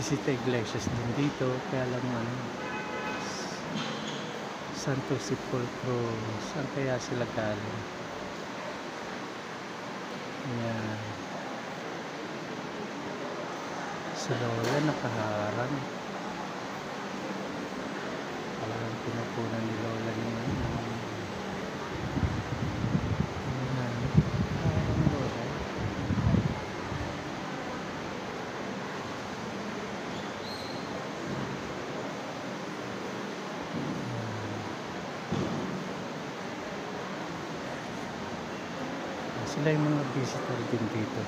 Visita Iglesias din dito, kaya lang ano, Santo Sepulcro, saan kaya sila galing? Ayan, sa lola nakaharang. Parang pinupunan ni lola yung ano. Ayan, parang lola. Sila yung mga visitor din dito.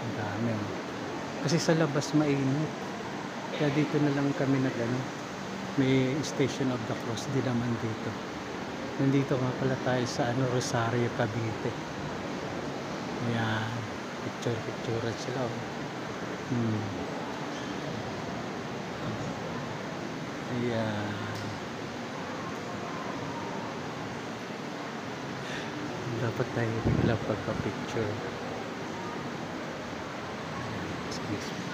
Ang dami. Kasi sa labas mainit. Kaya dito na lang kami may Station of the Cross din naman dito. Nandito nga pala tayo sa Rosario, Cavite. Ayan. Picture sila. Ayan. Dapat tayo bigla pagka-picture. Excuse me.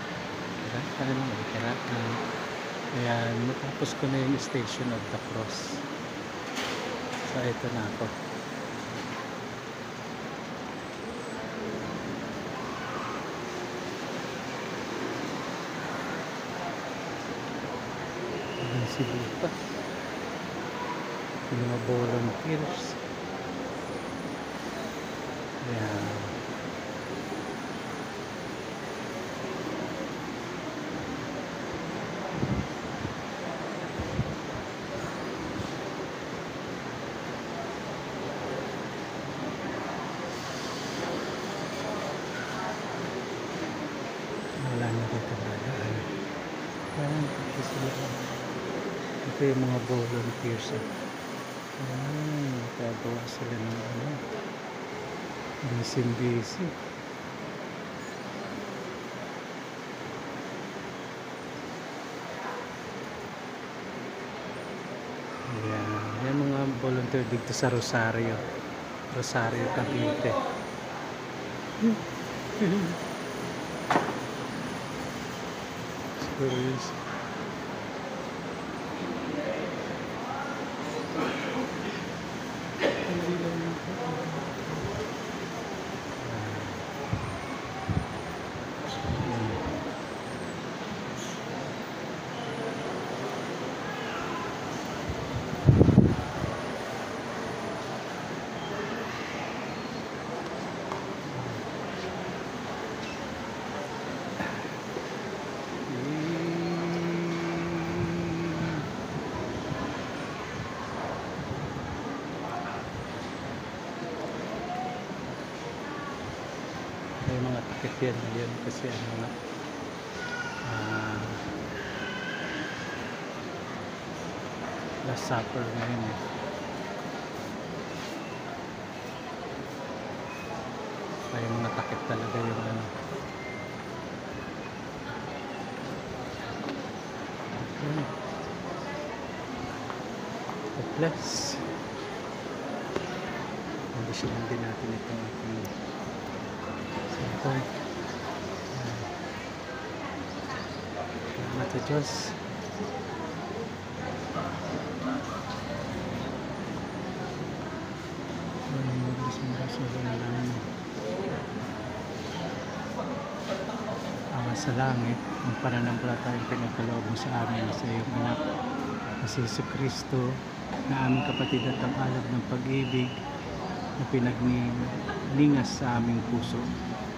Ayan, matapos ko na yung Station of the Cross. So, ito na ako. Ayan si Lupa. Yung mga volunteers. Ayan. Wala na dito dadaan. Ayan, ito sila. Ito yung mga volunteers. Ayan, nagagawa sila ng ano. Busy. Ayan, yan mga volunteer dito sa Rosario, Cavite. Serious. May mga takip yan ngayon kasi ano na Last Supper ngayon eh. May mga takip talaga yung ano. Plus kondisyonan din natin itong ating cellphone. Salamat sa Diyos. Ama sa langit, ang pananampalatayang pinagkaloob mo sa amin sa iyong anak na si Jesucristo, na aming kapatid at ang alab ng pag-ibig na pinagningas sa aming puso.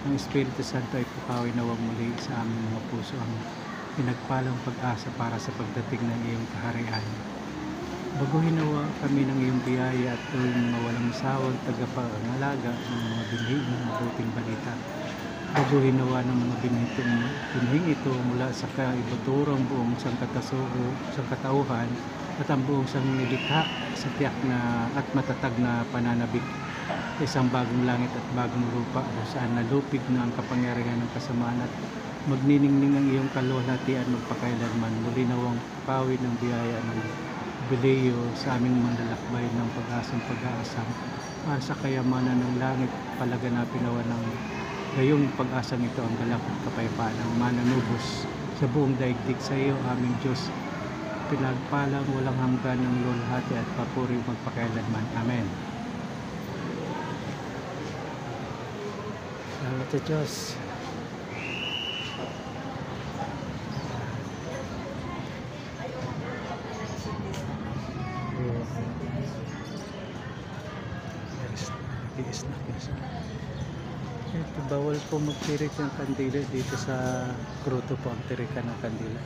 Ang Espiritu Santo ay pukawin nawang muli sa aming mga puso ang pinagpalang pag-asa para sa pagdating ng iyong kaharian. Baguhin nawa kami ng iyong biyaya at gawin mga walang sawang tagapangalaga ng mga binhing ng mabuting balita. Baguhin nawa ng mga binhing ito mula sa kaibuturang buong sangkatauhan at ang buong sanglilikha sa tiyak na at matatag na pananabik sa isang bagong langit at bagong lupa kung saan nalupig na ang kapangyarihan ng kasamaan at magniningning ang iyong kaluwalhatian magpakailanman. Muli nawang pawid ng biyaya ng Jubileo sa aming manlalakbay ng pag-asang pag-aasam para sa kayamanan ng langit, palaganapin nawa ng gayong pag-asang ito ang galak at kapayapaan ng mananubos sa buong daigdig. Sa iyo, aming Diyos, pinagpalang walang hanggan ng lulhati at papuri magpakailanman. Amen. Salamat sa Diyos. Ito, bawal po magtirik ng kandila dito sa kruto po ang tirikan ng kandila.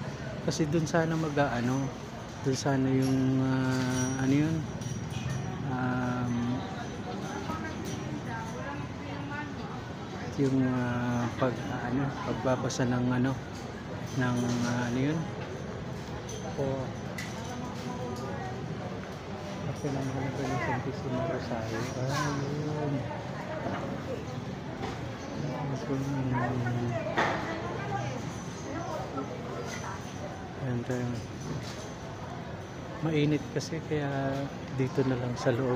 Kasi dun sana dun sana yung ano yun, yung pagbabasa ng ng ano yun po. Kasi naman ng Santisimo Rosario. Ayun. And mainit kasi kaya dito na lang sa loob.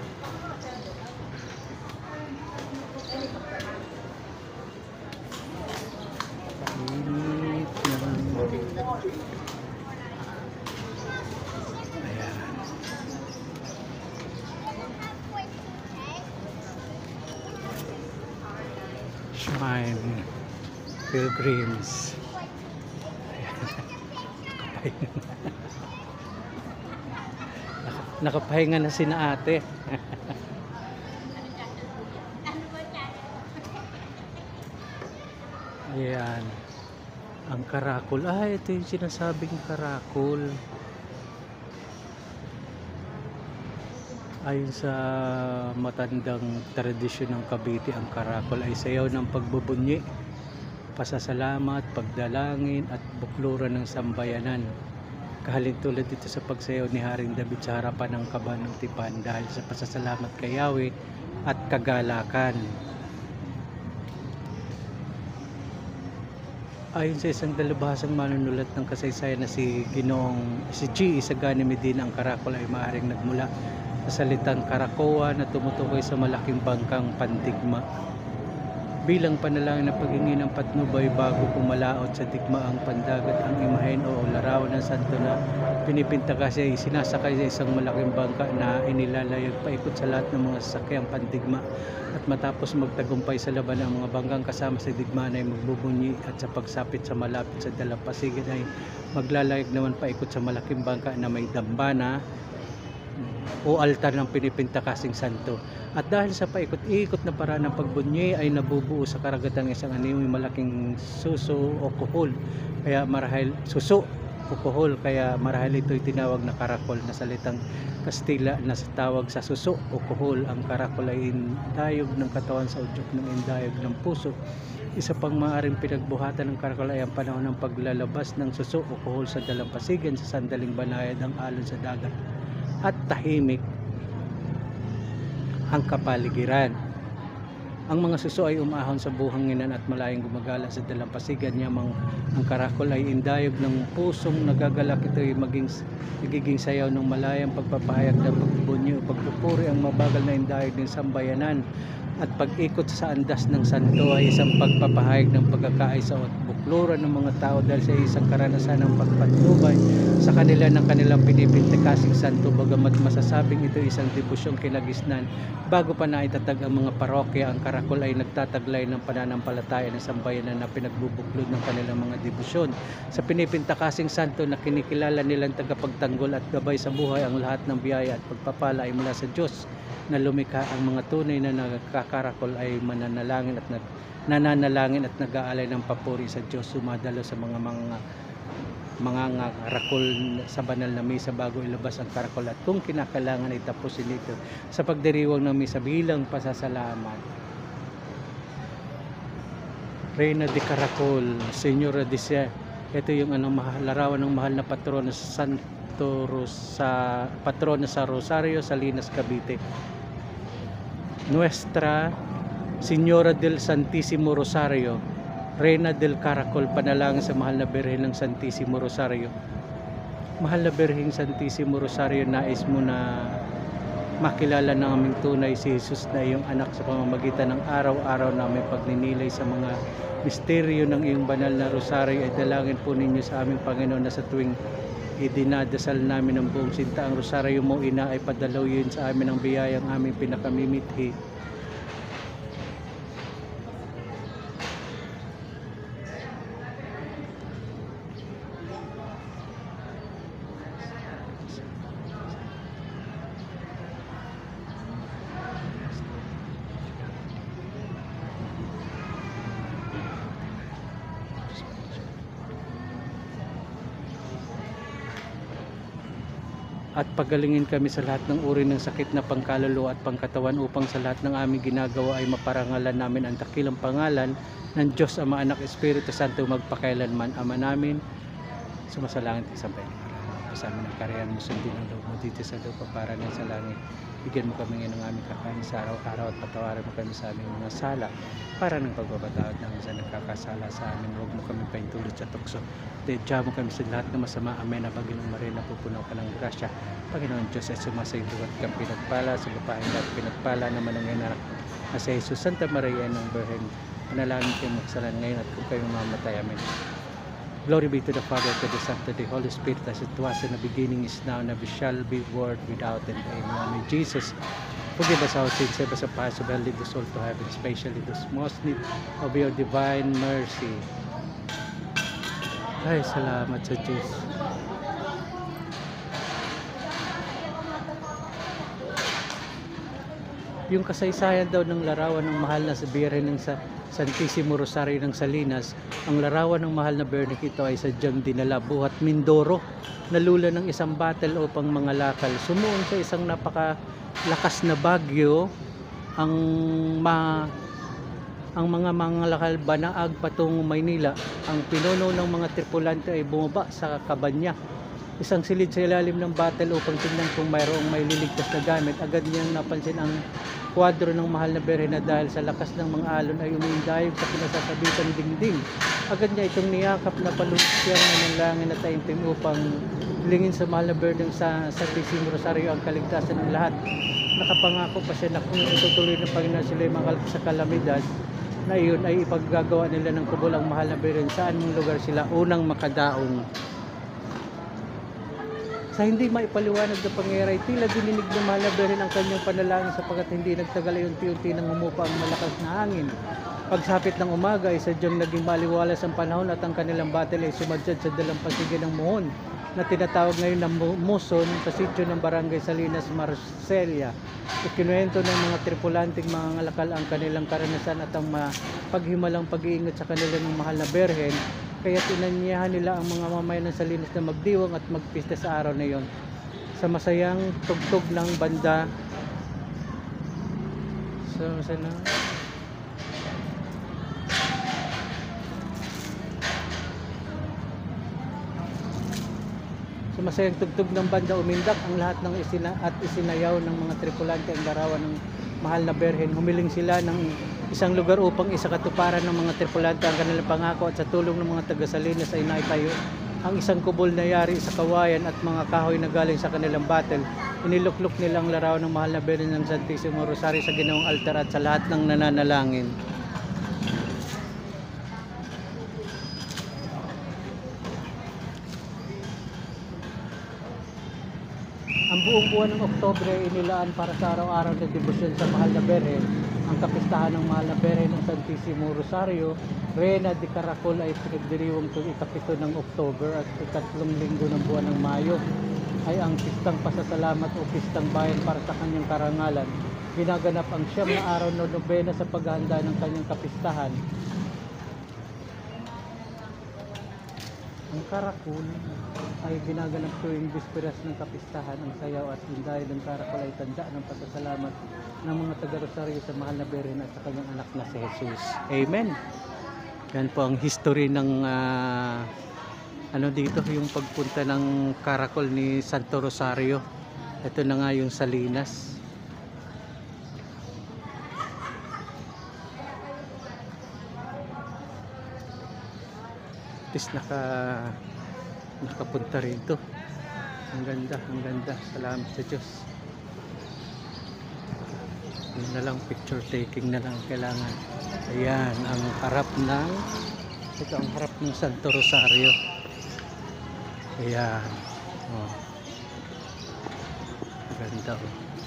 Mainit naman. Ayan. Shrine Pilgrims. Nakapahinga na sina ate. Ayan. Ang karakol. Ito yung sinasabing karakol. Ayon sa matandang tradisyon ng Cavite, ang karakol ay sayaw ng pagbubunyi, pasasalamat, pagdalangin at bukluran ng sambayanan. Kahalintulad dito sa pagsayaw ni Haring David sa harapan ng kaban ng tipan dahil sa pasasalamat kay Yahweh at kagalakan. Ayon sa isang dalubhasang manunulat ng kasaysayan na si G. Isagani Medina, ang karakol ay maaaring nagmula sa salitang karakoa na tumutukoy sa malaking bangkang pandigma. Bilang panalangin ng paghingi ng patnubay bago pumalaot sa digmaang pandagat, ang imahen o larawan ng santo na pinipinta kasi ay sinasakay sa isang malaking bangka na inilalayag paikot sa lahat ng mga sasakyang pandigma, at matapos magtagumpay sa laban ang mga banggang kasama sa digmaan ay magbubunyi, at sa pagsapit sa malapit sa dalampasigan ay maglalayag naman paikot sa malaking bangka na may dambana o altar ng pinipinta kasing santo. At dahil sa paikot-ikot na paraan ng pagbunyi ay nabubuo sa karagatan ng isang anyo yung malaking suso o kuhol, kaya marahil ito'y tinawag na karakol, na salitang Kastila na tawag sa suso o kuhol. Ang karakol ay indayog ng katawan sa udyok ng indayog ng puso. Isa pang maaaring pinagbuhatan ng karakol ay ang panahon ng paglalabas ng suso o kuhol sa dalampasigan sa sandaling banayad ang alon sa dagat at tahimik ang kapaligiran. Ang mga suso ay umahon sa buhanginan at malayong gumagala sa dalampasigan niya. Ang karakol ay indayog ng pusong nagagalak. Ito ay nagiging sayaw ng malayang pagpapahayag ng pagbubunyi o pagpupuri. Ang mabagal na indayog ng sambayanan at pag-ikot sa andas ng santo ay isang pagpapahayag ng pagkakaisa at bukluran ng mga tao dahil sa isang karanasan ng pagpatnubay sa kanila ng kanilang pinipinta kasing santo. Bagamat masasabing ito isang debusyong kinagisnan bago pa naitatag ang mga parokya, ang karakol ay nagtataglay ng pananampalataya ng sambayanan na pinagbubuklod ng kanilang mga debusyon sa pinipinta kasing santo na kinikilala nilang tagapagtanggol at gabay sa buhay. Ang lahat ng biyaya at pagpapala ay mula sa Diyos na lumikha. Ang mga tunay na nagkakarakol ay nananalangin at nag-aalay ng papuri sa Diyos. Sumadalo sa mga rakol sa banal na misa bago ilabas ang karakol, at kung kinakailangan ay tapusin ito sa pagdiriwang ng misa bilang pasasalamat. Reina de Caracol, Señora de Sia. Ito yung larawan ng mahal na patrono sa patrona sa Rosario, Salinas, Cavite. Nuestra Señora del Santísimo Rosario, Reina del Caracol, panalangin sa mahal na Birhen ng Santísimo Rosario. Mahal na Birheng Santísimo Rosario, nais mo na makilala naming tunay si Jesus na iyong anak sa pamamagitan ng araw-araw namin pagninilay sa mga misteryo ng iyong banal na rosaryo. Ay dalangin po ninyo sa aming Panginoon na sa tuwing idinadasal namin ng buong sinta ang rosaryo mo, ina, ay padalawin sa amin ang biyayang aming pinakamimithi. At pagalingin kami sa lahat ng uri ng sakit na pangkaluluwa at pangkatawan, upang sa lahat ng aming ginagawa ay maparangalan namin ang dakilang pangalan ng Diyos Ama, Anak, Espiritu Santo, magpakailanman. Ama namin, sumasalangit ka sa bayan. Sa amin ang kariyan mo, sundin ang loob mo dito sa lupa para na sa langit. Bigyan mo kami ng aming kakain sa araw-araw, at patawarin mo kami sa aming mga sala para ng pagbabatawad namin sa nagkakasala sa amin. Huwag mo kami paintulot sa tukso. Diyan mo kami sa lahat ng masama. Amen. Na Panginoong Maria, napupunaw ka ng grasya. Panginoon Diyos ay sumasaido at kang pinagpala sa lupain at pinagpala naman ang iyong anak na si Jesus. Santa Maria ng Birhen, panalangin kayong magsalan ngayon at kung kayong mamatay. Amen. Glory be to the Father, to the Son, to the Holy Spirit, as it was in the beginning, is now, and ever shall be, world without end. Amen. Jesus, forgive us our sins, save us a possible, lead the soul to heaven, especially those most need of your divine mercy. Ay, salamat sa Diyos. Yung kasaysayan daw ng larawan ng mahal na sa Birhen ng Santissimo Rosario ng Salinas, ang larawan ng mahal na Birhen ito ay sadyang dinala buhat Mindoro, nalula ng isang battle upang mga lakal. Sumuon sa isang napakalakas na bagyo ang mga lakal banaag patungong Maynila. Ang pinuno ng mga tripulante ay bumaba sa kabanya, isang silid sa ilalim ng battle upang tingnan kung mayroong may liligtas na gamit. Agad niyang napansin ang kwadro ng mahal na Birhen na dahil sa lakas ng mga alon ay umindayog sa pinasasabitang dingding. Agad niya itong niyakap na palusyang na ng langin at taimtim upang hilingin sa mahal na Birhen sa Santissimo Rosario ang kaligtasan ng lahat. Nakapangako pa siya na kung itutuloy ng Panginoon sila sa kalamidad na iyon ay ipaggagawa nila ng kubol ang mahal na Birhen saan mong lugar sila unang makadaong. Sa hindi maipaliwanag na pangyayari, tila dininig ng mahal na Birhen ang kanyang panalangin, sapagkat hindi nagtagal ay unti-unti nang humupa ang malakas na hangin. Pagsapit ng umaga ay sadyang naging maliwalas ang panahon at ang kanilang battle ay sumadyad sa dalampasigan ng Mohon na tinatawag ngayon na Muson sa sitio ng Barangay Salinas, Marcela. Ikinuwento ng mga tripulanting mga ngalakal ang kanilang karanasan at ang paghimalang pag-iingat sa kanilang mahal na Birhen. Kaya tinanyahan nila ang mga mamayan ng Salinas na magdiwang at magpista sa araw na iyon sa masayang tugtog ng banda. Sa masayang tugtog ng banda, umindak ang lahat ng isinayaw ng mga tripulante ang larawan ng mahal na Birhen. Humiling sila ng isang lugar upang isakatuparan ng mga tripulante ang kanilang pangako, at sa tulong ng mga taga-Salinas ay naitayo ang isang kubol na yari sa kawayan at mga kahoy na galing sa kanilang battle. Iniluklok nila ang larawan ng mahal na Birhen ng Santissimo Rosario sa ginawang altar at sa lahat ng nananalangin. Ang buong buwan ng Oktubre ay inilaan para sa araw-araw na debosyon sa mahal na Birhen. Ang kapistahan ng mahal na Birhen ng Santissimo Rosario, Reina de Caracol, ay pinagdiriwang tuwing ika-7 ng Oktubre, at ikatlong linggo ng buwan ng Mayo ay ang pistang pasasalamat o pistang bayan para sa kanyang karangalan. Ginaganap ang 9 na araw na nobena sa paghahanda ng kanyang kapistahan. Ang Caracol ay ginaganap tuwing bisperas ng kapistahan. Ang sayaw at hinday ng Caracol ay tanda ng pasasalamat ng mga taga-Rosario sa mahal na Birhen at sa kanyang anak na si Jesus. Amen. Yan po ang history ng dito, yung pagpunta ng Caracol ni Santo Rosario. Ito na nga yung Salinas. At least nakapunta rito. Ang ganda, ang ganda. Salamat sa Diyos. Yun na lang, picture taking na lang kailangan. Ayan, ang harap ng, ito ang harap ng Santo Rosario. Ayan. Oh. Ganda oh.